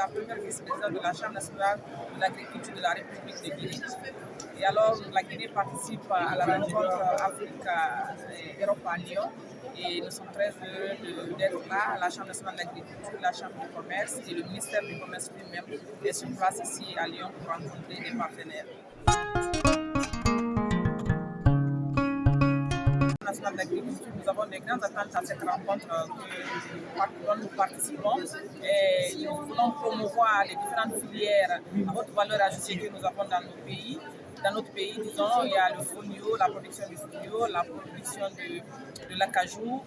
la première vice-présidente de la Chambre nationale de l'agriculture de la République de Guinée. Et alors, la Guinée participe à la rencontre Afrique-Europe à Lyon. Et nous sommes très heureux d'être là, la Chambre nationale de l'agriculture, la Chambre du commerce et le ministère du commerce lui-même est sur place ici à Lyon pour rencontrer des partenaires. Nationale d'agriculture, nous avons des grandes attentes à cette rencontre dont nous participons et nous voulons promouvoir les différentes filières à haute valeur ajoutée que nous avons dans nos pays. Dans notre pays, disons, il y a le fonio, la production du fonio, la production de l'acajou,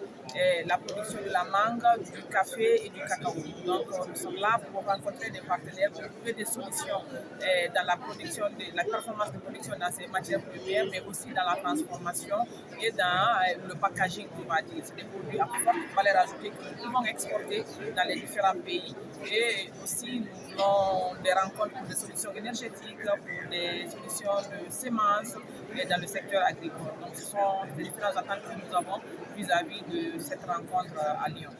la production de la mangue, du café et du cacao. Donc, nous sommes là pour rencontrer des partenaires, pour trouver des solutions dans la production, la performance de production dans ces matières premières, mais aussi dans la transformation et dans le packaging, on va dire. C'est des produits à forte valeur ajoutée que nous pouvons exporter dans les différents pays. Et aussi, nous voulons des rencontres pour des solutions énergétiques, pour des solutions de semences et dans le secteur agricole. Donc, ce sont les différentes attentes que nous avons vis-à-vis de cette rencontre à Lyon.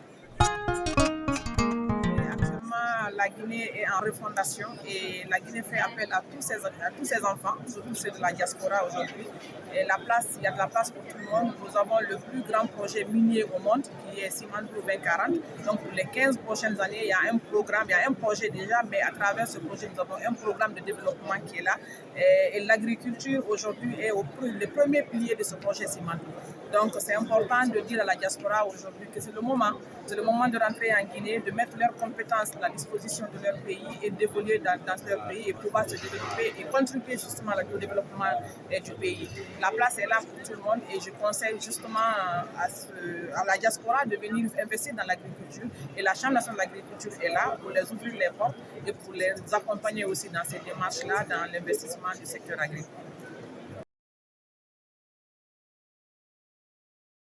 La Guinée est en refondation et la Guinée fait appel à tous ses enfants, surtout ceux de la diaspora aujourd'hui. Et il y a de la place pour tout le monde. Nous avons le plus grand projet minier au monde qui est Simandou 2040. Donc pour les 15 prochaines années, il y a un programme, il y a un projet déjà, mais à travers ce projet, nous avons un programme de développement qui est là. Et l'agriculture aujourd'hui est le premier pilier de ce projet Simandou. Donc c'est important de dire à la diaspora aujourd'hui que c'est le moment de rentrer en Guinée, de mettre leurs compétences à la disposition de leur pays et d'évoluer dans leur pays et pouvoir se développer et contribuer justement au développement du pays. La place est là pour tout le monde et je conseille justement à la diaspora de venir investir dans l'agriculture et la Chambre nationale de l'agriculture est là pour les ouvrir les portes et pour les accompagner aussi dans ces démarches-là, dans l'investissement du secteur agricole.